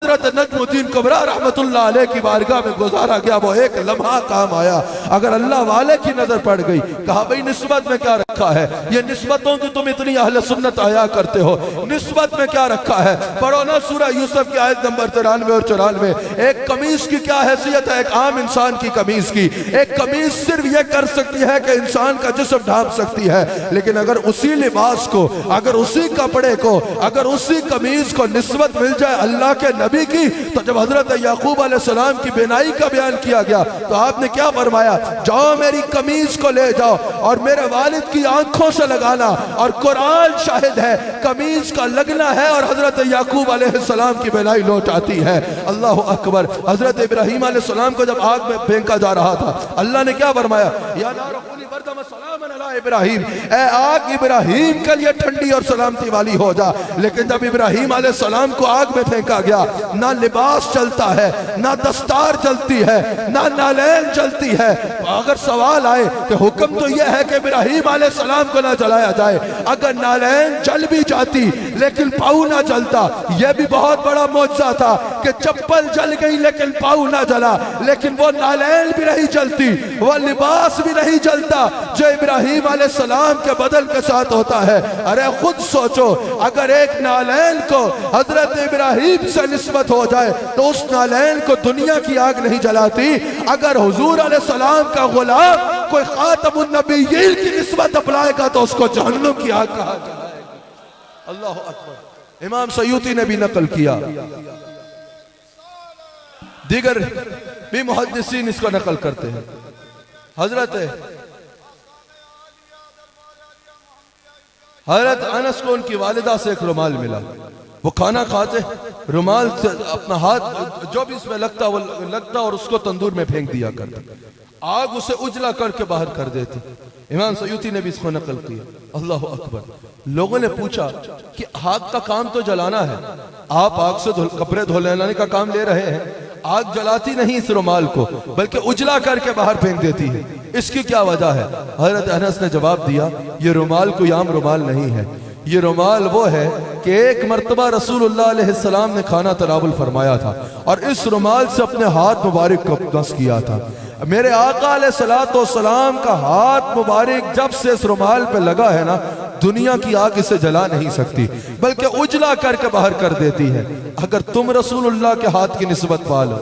حضرت نجمالدین کبریٰ رحمتullah علیہ کی بارگاہ میں گزارا گیا، وہ ایک لمحہ کام آیا۔ اگر اللہ والے کی نظر پڑ گئی، کہا بھئی نسبت میں کیا رکھا ہے؟ یہ نسبتوں کی تم اتنی اہل سنت آیا کرتے ہو، نسبت میں کیا رکھا ہے؟ پڑھو نا سورہ یوسف کی آیت نمبر 93 اور 94۔ ایک قمیص کی کیا حیثیت ہے ایک عام انسان کی قمیص کی؟ ایک قمیص صرف یہ کر سکتی ہے کہ انسان کا جسم ڈھانپ سکتی ہے، لیکن اگر اسی لباس کو، اگر اسی کپڑے کو، اگر اسی قمیص کو نسبت مل جائے اللہ کے نبی کی، تو جب حضرت یعقوب علیہ السلام کی بینائی کا بیان کیا گیا تو آپ نے کیا فرمایا؟ جاؤ میری قمیص کو لے جاؤ اور میرے والد کی آنکھوں سے لگانا، اور قرآن شاہد ہے قمیص کا لگنا ہے اور حضرت یعقوب علیہ السلام کی بینائی لوٹ آتی ہے۔ اللہ اکبر۔ حضرت ابراہیم علیہ السلام کو جب آگ میں پھینکا جا رہا تھا، اللہ نے کیا فرمایا؟ یا نار کونی بردم سلاما علی ابراہیم، اے آگ ابراہیم کے لیے ٹھنڈی اور سلامتی والی ہو جا۔ لیکن جب ابراہیم علیہ السلام کو آگ میں پھینکا گیا، نہ لباس چلتا ہے، نہ دستار چلتی ہے، نہ نالین چلتی ہے۔ اگر سوال آئے کہ حکم تو یہ ہے کہ ابراہیم علیہ السلام کو نہ جلایا جائے، اگر نالین جل بھی جاتی لیکن پاؤں نہ جلتا، یہ بھی بہت بڑا معجزہ تھا کہ چپل جل گئی لیکن پاؤں نہ جلا، لیکن وہ نالین بھی نہیں جلتی، وہ لباس بھی نہیں جلتا جو ابراہیم علیہ السلام کے بدل کے ساتھ ہوتا ہے۔ ارے خود سوچو، اگر ایک نالین کو حضرت ابراہیم سے نسبت ہو جائے تو اس نالین کو دنیا کی آگ نہیں جلاتی۔ اگر حضور علیہ السلام کا غلام کوئی خاتم النبیین کی نسبت اپلائے گا تو اس کو جہنم کی آگ کہا جائے گا۔ اللہ اکبر۔ امام سیوطی نے بھی نقل کیا، دیگر بھی محدثین اس کو نقل کرتے ہیں۔ حضرت انس کو ان کی والدہ سے ایک رومال ملا، وہ کھانا کھاتے رومال سے اپنا ہاتھ جو بھی اس میں لگتا وہ لگتا اور اس کو تندور میں پھینک دیا کرتا، آگ اسے اجلا کر کے باہر کر دیتی۔ امام سیوطی نے بھی اس کو نقل کیا۔ اللہ اکبر۔ لوگوں نے پوچھا کہ آگ کا کام تو جلانا ہے، آپ آگ سے کپڑے دھو لینے کا کام لے رہے ہیں، آگ جلاتی نہیں اس رومال کو بلکہ اجلا کر کے باہر پھینک دیتی ہے، اس کی کیا وجہ ہے؟ حضرت انس نے جواب دیا، یہ رومال کوئی عام رومال نہیں ہے، یہ رومال وہ ہے کہ ایک مرتبہ رسول اللہ علیہ السلام نے کھانا تناول فرمایا تھا اور اس رومال سے اپنے ہاتھ مبارک کو دست کیا تھا۔ میرے آقا علیہ السلام کا ہاتھ مبارک جب سے اس رومال پہ لگا ہے نا، دنیا کی آگ اسے جلا نہیں سکتی بلکہ اجلا کر کے باہر کر دیتی ہے۔ اگر تم رسول اللہ کے ہاتھ کی نسبت پالو،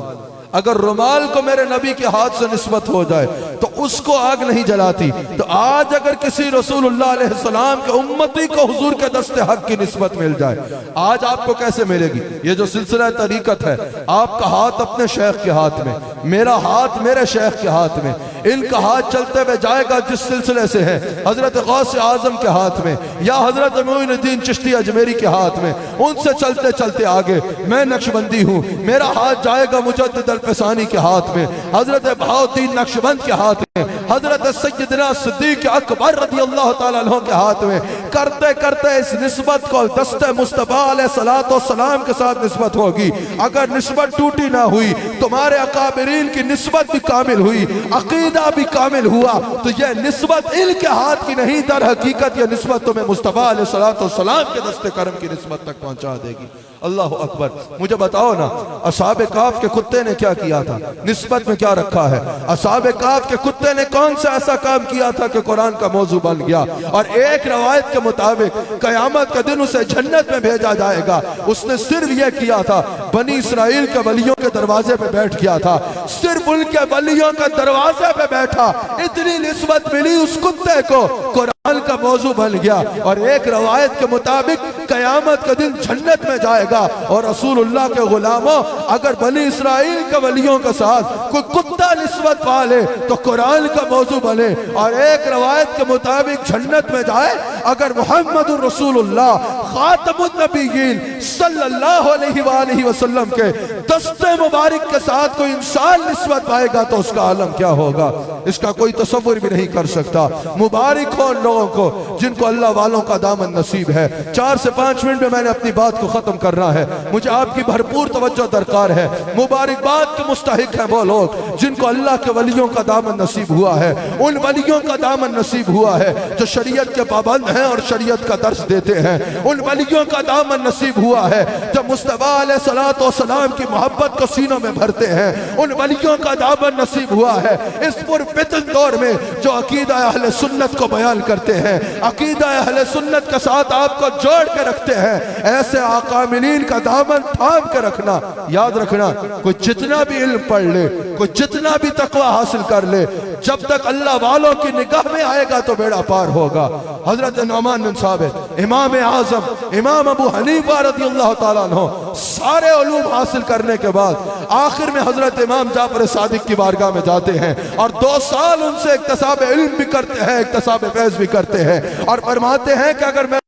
اگر رومال کو میرے نبی کے ہاتھ سے نسبت ہو جائے تو اس کو آگ نہیں جلاتی، تو آج اگر کسی رسول اللہ علیہ السلام کے امتی کو حضور کے دست حق کی نسبت مل جائے، آج آپ کو کیسے ملے گی؟ یہ جو سلسلہ طریقت ہے، آپ کا ہاتھ اپنے شیخ کے ہاتھ میں، میرا ہاتھ میرے شیخ کے ہاتھ میں، ان کا ہاتھ چلتے ہوئے جائے گا جس سلسلے سے ہے حضرت غوث اعظم کے ہاتھ میں یا حضرت معین الدین چشتی اجمیری کے ہاتھ میں، ان سے چلتے چلتے آگے میں نقشبندی ہوں، میرا ہاتھ جائے گا مجدد الفسانی کے ہاتھ میں، حضرت بہاؤالدین نقشبند کے ہاتھ میں، حضرت سیدنا صدیق اکبر رضی اللہ تعالیٰ عنہ کے ہاتھ میں، کرتے کرتے اس نسبت کو دست مصطفیٰ علیہ السلام کے ساتھ نسبت ہوگی۔ اگر نسبت ٹوٹی نہ ہوئی، تمہارے اکابرین کی نسبت بھی کامل ہوئی، عقیدہ بھی کامل ہوا، تو یہ نسبت ان کے ہاتھ کی نہیں، در حقیقت یہ نسبت تمہیں مصطفیٰ علیہ السلام کے دست کرم کی نسبت تک پہنچا دے گی۔ اللہ اکبر۔ مجھے بتاؤ نا، اصحاب کہف کے کتے نے کیا کیا تھا؟ نسبت میں کیا رکھا ہے؟ اصحاب کہف کے کتے نے کون سا ایسا کام کیا تھا کہ قرآن کا موضوع بن گیا؟ اور ایک روایت کے مطابق قیامت کا دن اسے جنت میں بھیجا جائے گا، اس نے صرف یہ کیا تھا، بنی اسرائیل کے ولیوں کے دروازے پہ بیٹھ گیا تھا، صرف ان کے ولیوں کے دروازے پہ بیٹھا، اتنی نسبت ملی اس کتے کو، قرآن کا موضوع بن گیا۔ اور ایک روایت کے مطابق قیامت کا دن جنت میں جائے گا، اور رسول اللہ کے غلاموں اگر بنی اسرائیل کے ولیوں کے ساتھ کوئی کتا نسبت پالے تو قرآن کا موضوع بنے، اور ایک روایت کے مطابق جنت میں جائے اگر محمد الرسول اللہ خاتم النبیین صلی اللہ علیہ وآلہ وسلم کے دست مبارک کے ساتھ کوئی انسان نسبت پائے گا تو اس کا عالم کیا ہوگا، اس کا کوئی تصور بھی نہیں کر سکتا۔ مبارک ہو ان لوگوں کو جن کو اللہ والوں کا دامن نصیب ہے۔ 4 سے 5 منٹ میں نے اپنی بات کو ختم کرنا ہے، مجھے آپ کی بھرپور توجہ درکار ہے۔ مبارکباد کے مستحق ہیں وہ لوگ جن کو اللہ اللہ کے ولیوں کا دامن نصیب ہوا ہے، ان ولیوں کا دامن نصیب ہوا ہے جو شریعت کے پابند ہیں اور شریعت کا درس دیتے ہیں، ان ولیوں کا دامن نصیب ہوا ہے جو مصطفیٰ علیہ السلام کی محبت کو سینوں میں بھرتے ہیں، ان ولیوں کا دامن نصیب ہوا ہے اس پرفتن دور میں جو عقیدہ اہل سنت کو بیان کرتے ہیں، عقیدہ اہل سنت کے ساتھ آپ کو جوڑ کے رکھتے ہیں۔ ایسے عاقاملین کا دامن تھام کے رکھنا، یاد رکھنا، کوئی جتنا بھی علم پڑھ لے، کوئی جتنا بھی تقوی حاصل کر لے، جب تک اللہ والوں کی نگاہ میں آئے گا تو بیڑا پار ہوگا۔ حضرت نعمان بن ثابت، امام اعظم، امام ابو حنیفہ رضی اللہ تعالیٰ عنہ، سارے علوم حاصل کرنے کے بعد آخر میں حضرت امام جعفر صادق کی بارگاہ میں جاتے ہیں اور 2 سال ان سے اکتساب علم بھی کرتے ہیں، اکتساب فیض بھی کرتے ہیں، اور فرماتے ہیں کہ اگر میں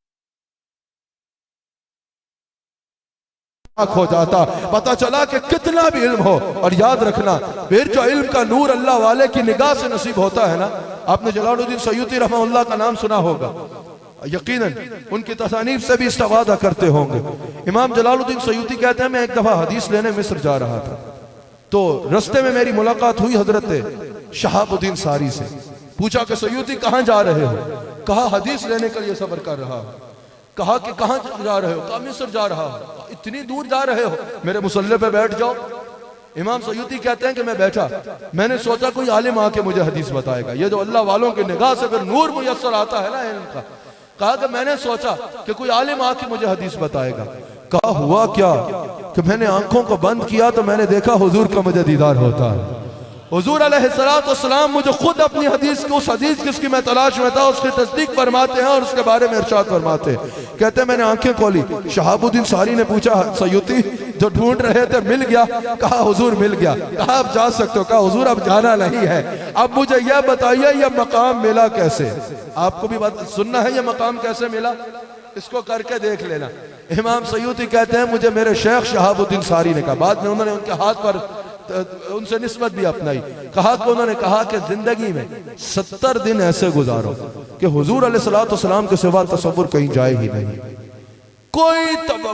ہو جاتا، پتہ چلا کہ کتنا بھی علم ہو، اور یاد رکھنا پھر جو علم کا نور اللہ والے کی نگاہ سے نصیب ہوتا ہے نا، آپ نے جلال الدین سیوطی رحمہ اللہ کا نام سنا ہوگا، یقیناً ان کی تصانیف سے بھی استفادہ کرتے ہوں گے۔ امام جلال الدین سیوطی کہتے ہیں میں ایک دفعہ حدیث لینے مصر جا رہا تھا، تو رستے میں میری ملاقات ہوئی حضرت شہاب الدین ساری سے۔ پوچھا کہ سیوطی کہاں جا رہے ہو؟ کہا حدیث لینے کے لیے سفر کر رہا ہوں۔ کہا کہ کہاں جا رہے ہو؟ کہا مصر جا رہا ہوں۔ اتنی دور جا رہے ہو؟ میرے مصلی پہ بیٹھ جاؤ۔ امام سیوطی کہتے ہیں کہ میں بیٹھا، میں نے سوچا کوئی عالم آ کے مجھے حدیث بتائے گا، یہ جو اللہ والوں کی نگاہ سے پھر نور میسر آتا ہے نا علم کا۔ کہا کہ میں نے سوچا کہ کوئی عالم آ کے مجھے حدیث بتائے گا۔ کہا ہوا کیا کہ میں نے آنکھوں کو بند کیا تو میں نے دیکھا حضور کا مجھے دیدار ہوتا ہے۔ حضور علیہ السلام مجھے خود اپنی حدیث کی، اس حدیث جس کی میں تلاش میں تھا، اس کی تصدیق فرماتے ہیں اور اس کے بارے میں ارشاد فرماتے ہیں۔ کہتے ہیں میں نے آنکھیں کھولی، شہاب الدین ساری نے پوچھا سیوطی جو ڈھونڈ رہے تھے مل گیا؟ کہا حضور مل گیا۔ کہا آپ جا سکتے ہو؟ کہا حضور اب جانا نہیں ہے، اب مجھے یہ بتائیے یہ مقام ملا کیسے؟ آپ کو بھی سننا ہے یہ مقام کیسے ملا، اس کو کر کے دیکھ لینا۔ امام سیوطی کہتے ہیں مجھے میرے شیخ شہاب الدین ساری نے کہا، بعد میں انہوں نے ان کے ہاتھ پر ان سے نسبت بھی اپنائی، کہا کہ انہوں نے کہا کہ زندگی میں 70 دن ایسے گزارو کہ حضور علیہ السلام کے سوا تصور کہیں جائے ہی نہیں، کوئی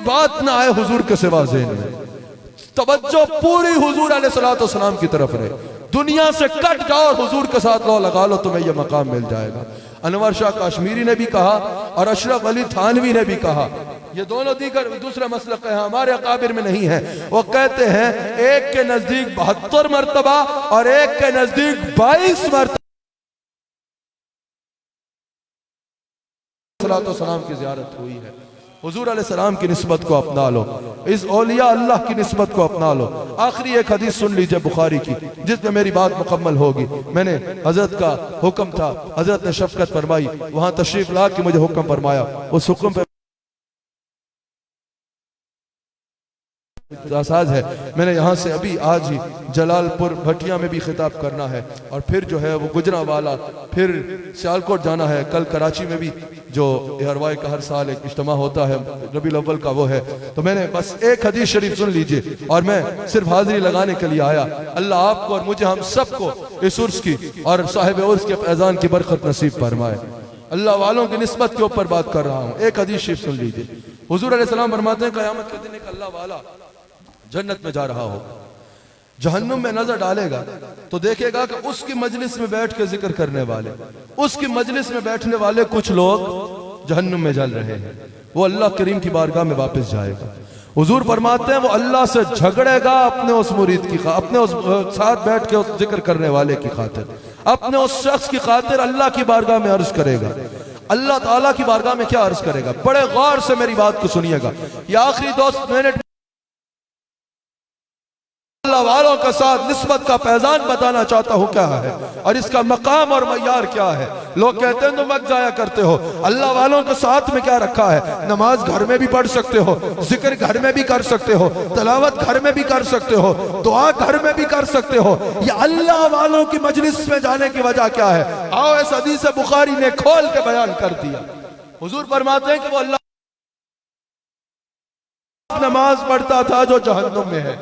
بات نہ آئے حضور کے سوا ذہن میں، توجہ پوری حضور علیہ السلام کی طرف رہے، دنیا سے کٹ جاؤ اور حضور کے ساتھ لگا لو، تمہیں یہ مقام مل جائے گا۔ انور شاہ کاشمیری نے بھی کہا اور اشرف علی تھانوی نے بھی کہا، یہ دونوں دوسرے مسلک ہیں، ہمارے اکابر میں نہیں ہیں، وہ کہتے ہیں ایک کے نزدیک 72 مرتبہ اور ایک کے نزدیک 22 مرتبہ السلام کی زیارت ہوئی ہے۔ حضور علیہ السلام کی نسبت کو اپنا لو، اس اولیاء اللہ کی نسبت کو اپنا لو۔ آخری ایک حدیث سن لیجئے بخاری کی جس میں میری بات مکمل ہوگی۔ میں نے حضرت کا حکم تھا، حضرت نے شفقت فرمائی، وہاں تشریف لا کے مجھے حکم فرمایا، اس حکم پہ احساس ہے میں نے یہاں سے ابھی آج ہی جلال پور بھٹیا میں بھی خطاب کرنا ہے، اور پھر جو ہے وہ گجرانوالہ، پھر سیالکوٹ جانا ہے، کل کراچی میں بھی جو اروائی کا ہر سال ایک اجتماع ہوتا ہے ربیع الاول کا وہ ہے۔ تو میں نے بس ایک حدیث شریف سن لیجئے اور میں صرف حاضری لگانے کے لیے آیا۔ اللہ آپ کو اور مجھے ہم سب کو اس عرس کی اور صاحب عرس کے فیضان کی برکت نصیب فرمائے۔ اللہ والوں کی نسبت کے اوپر بات کر رہا ہوں، ایک حدیث شریف سن لیجئے۔ حضور علیہ السلام فرماتے ہیں قیامت کے دن ایک اللہ والا جنت میں جا رہا ہو، جہنم میں نظر ڈالے گا تو دیکھے گا کہ اس کی مجلس میں بیٹھ کے ذکر کرنے والے، اس کی مجلس میں بیٹھنے والے کچھ لوگ جہنم میں جل رہے ہیں، وہ اللہ کریم کی بارگاہ میں واپس جائے گا۔ حضور فرماتے ہیں وہ اللہ سے جھگڑے گا اپنے اس مرید کی خاطر، اپنے اس ساتھ بیٹھ کے اس ذکر کرنے والے کی خاطر، اپنے اس شخص کی خاطر اللہ کی بارگاہ میں عرض کرے گا۔ اللہ تعالیٰ کی بارگاہ میں کیا عرض کرے گا؟ بڑے غور سے میری بات کو سنیے گا، یہ آخری 2 منٹ اللہ والوں کے ساتھ نسبت کا فیضان بتانا چاہتا ہوں کیا ہے اور اس کا مقام اور معیار کیا ہے۔ لوگ کہتے ہیں تم وقت ضائع کرتے ہو، اللہ والوں کے ساتھ میں کیا رکھا ہے؟ نماز گھر میں بھی پڑھ سکتے ہو، ذکر گھر میں بھی کر سکتے ہو، تلاوت گھر میں بھی کر سکتے ہو، دعا گھر میں بھی کر سکتے ہو۔ یہ اللہ والوں کی مجلس میں جانے کی وجہ کیا ہے؟ آؤ اس حدیث بخاری نے کھول کے بیان کر دیا۔ حضور فرماتے ہیں کہ وہ اللہ نماز پڑھتا تھا جو جہنم میں ہے،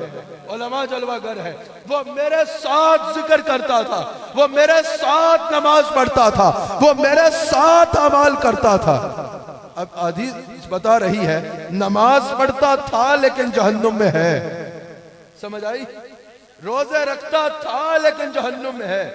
علماء جلوہ گر ہے، وہ میرے ساتھ ذکر کرتا تھا، وہ میرے ساتھ نماز پڑھتا تھا، وہ میرے ساتھ عمال کرتا تھا۔ اب حدیث بتا رہی ہے نماز پڑھتا تھا لیکن جہنم میں ہے، سمجھ آئی؟ روزے رکھتا تھا لیکن جہنم میں ہے۔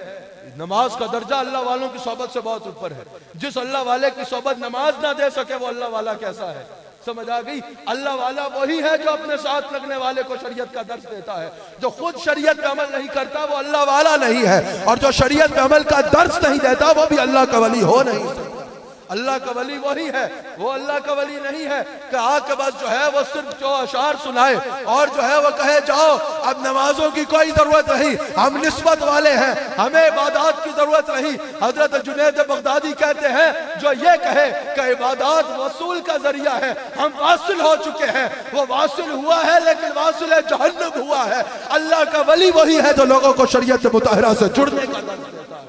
نماز کا درجہ اللہ والوں کی صحبت سے بہت اوپر ہے۔ جس اللہ والے کی صحبت نماز نہ دے سکے وہ اللہ والا کیسا ہے؟ سمجھ آ گئی؟ اللہ والا وہی ہے جو اپنے ساتھ لگنے والے کو شریعت کا درس دیتا ہے۔ جو خود شریعت پہ عمل نہیں کرتا وہ اللہ والا نہیں ہے، اور جو شریعت پہ عمل کا درس نہیں دیتا وہ بھی اللہ کا ولی ہو نہیں سکتا۔ اللہ کا ولی وہی ہے، وہ اللہ کا ولی نہیں ہے کہ آ کے بس جو ہے وہ صرف جو اشعار سنائے اور جو ہے وہ کہے جاؤ اب نمازوں کی کوئی ضرورت نہیں، ہم نسبت والے ہیں، ہمیں عبادات کی ضرورت نہیں۔ حضرت جنید بغدادی کہتے ہیں جو یہ کہے کہ عبادات وصول کا ذریعہ ہے، ہم واصل ہو چکے ہیں۔ وہ واصل ہوا ہے لیکن واصل جہنم ہوا ہے۔ اللہ کا ولی وہی ہے جو لوگوں کو شریعت مطہرہ سے جڑنے کا درس دیتا ہے۔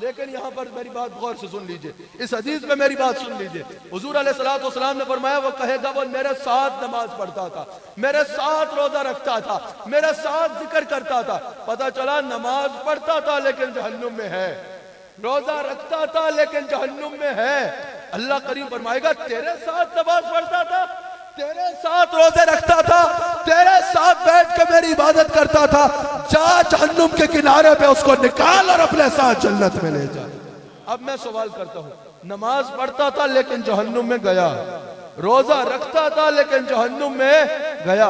لیکن یہاں پر میری بات غور سے سن لیجئے، اس حدیث میں میری بات سن لیجئے۔ حضور علیہ السلام نے فرمایا وہ کہے گا وہ میرے ساتھ نماز پڑھتا تھا، میرے ساتھ روزہ رکھتا تھا، میرے ساتھ ذکر کرتا تھا، پتہ چلا نماز پڑھتا تھا لیکن جہنم میں ہے، روزہ رکھتا تھا لیکن جہنم میں ہے۔ اللہ کریم فرمائے گا تیرے ساتھ نماز پڑھتا تھا، تیرے ساتھ روزے رکھتا تھا، تیرے ساتھ بیٹھ کے میری عبادت کرتا تھا، جا جہنم کے کنارے پہ اس کو نکال اور اپنے ساتھ جنت میں لے جا۔ اب میں سوال کرتا ہوں، نماز پڑھتا تھا لیکن جہنم میں گیا، روزہ رکھتا تھا لیکن جہنم میں گیا،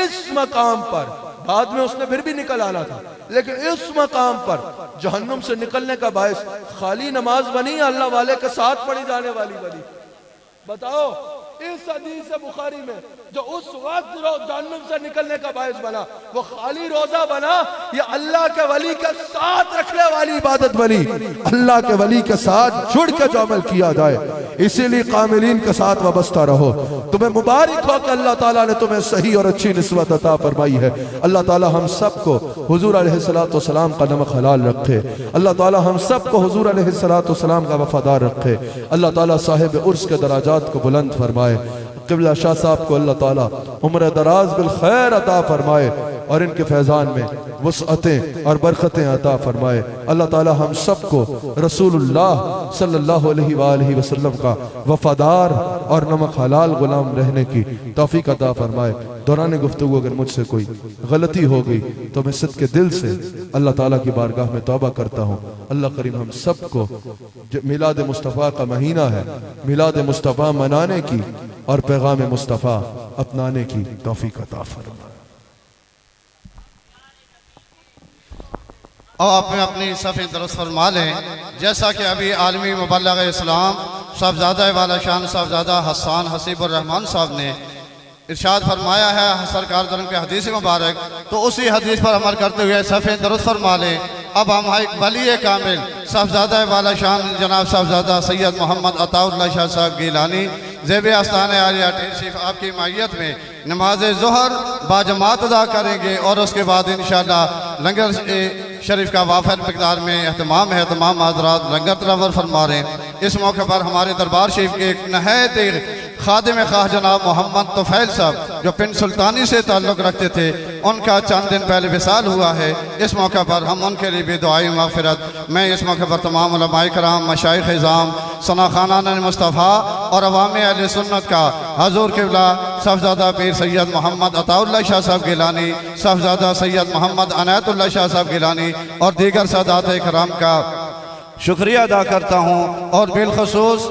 اس مقام پر بعد میں اس نے پھر بھی نکل آنا تھا، لیکن اس مقام پر جہنم سے نکلنے کا باعث خالی نماز بنی یا اللہ والے کے ساتھ پڑھی جانے والی بنی؟ بتاؤ۔ اس حدیث بخاری میں جو اس وقت جہنم سے نکلنے کا باعث بنا وہ خالی روزہ بنا یا اللہ کے ولی کے ساتھ رکھنے والی عبادت بنی؟ اللہ کے ولی کے ساتھ جڑ کے جو عمل کیا جائے۔ اسی لیے قاملین کے ساتھ وابستہ رہو۔ تمہیں مبارک ہو کہ اللہ تعالیٰ نے تمہیں صحیح اور اچھی نسبت عطا فرمائی ہے۔ اللہ تعالیٰ ہم سب کو حضور علیہ السلام کا نمک حلال رکھے۔ اللہ تعالیٰ ہم سب کو حضور علیہ السلام کا وفادار رکھے۔ اللہ تعالیٰ صاحب عرس کے درجات کو بلند فرمائے۔ قبلہ شاہ صاحب کو اللہ تعالیٰ عمر دراز بالخیر عطا فرمائے اور ان کے فیضان میں وسعتیں اور برکتیں عطا فرمائے۔ اللہ تعالیٰ ہم سب کو رسول اللہ صلی اللہ علیہ وآلہ وسلم کا وفادار اور نمک حلال غلام رہنے کی توفیق عطا فرمائے۔ دوران گفتگو اگر مجھ سے کوئی غلطی ہو گئی تو میں صدق دل سے اللہ تعالیٰ کی بارگاہ میں توبہ کرتا ہوں۔ اللہ کریم ہم سب کو میلاد مصطفیٰ کا مہینہ ہے، میلاد مصطفیٰ منانے کی اور پیغام مصطفیٰ اپنانے کی توفیق عطا فرمائے۔ اور آپ میں اپنی صفحہ درست فرما لیں، جیسا کہ ابھی عالمی مبلغ اسلام صاحبزادہ والا شان صاحبزادہ حسان حسیب الرحمان صاحب نے ارشاد فرمایا ہے سرکار دارم کے حدیث مبارک، تو اسی حدیث پر عمل کرتے ہوئے صفحہ درست فرما لیں۔ اب ہم ایک ولی کامل صاحبزادہ والا شان جناب صاحبزادہ سید محمد عطا اللہ شاہ صاحب گیلانی زیب آستان عالیہ ٹیر شریف آپ کی معیت میں نماز ظہر باجماعت ادا کریں گے، اور اس کے بعد انشاءاللہ لنگر شریف کا وافر مقدار میں اہتمام ہے۔ تمام حضرات لنگر تناول فرما رہے ہیں۔ اس موقع پر ہمارے دربار شریف کے ایک نہایت خادم خواہ جناب محمد طفیل صاحب جو پنڈ سلطانی سے تعلق رکھتے تھے، ان کا چند دن پہلے وصال ہوا ہے۔ اس موقع پر ہم ان کے لیے بھی دعائیں مغفرت۔ میں اس موقع پر تمام علماء کرام، مشائخ اعظام، ثنا خانان مصطفیٰ اور عوام اہل سنت کا حضور قبلہ صاحبزادہ پیر سید محمد عطا اللہ شاہ صاحب گیلانی، صاحبزادہ سید محمد عنایت اللہ شاہ صاحب گیلانی اور دیگر سادات کرام کا شکریہ ادا کرتا ہوں، اور بالخصوص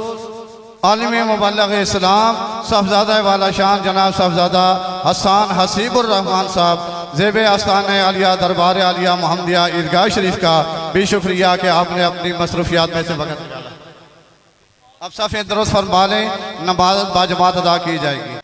عالمی مبلغ اسلام صاحبزادہ والا شان جناب صاحبزادہ حسان حسیب الرحمان صاحب زیب آستان عالیہ دربار عالیہ محمدیہ عیدگاہ شریف کا بھی شکریہ کہ آپ نے اپنی مصروفیات میں سے وقت نکالا۔ اب صفحہ درست فرما لیں، نماز باجماعت ادا کی جائے گی۔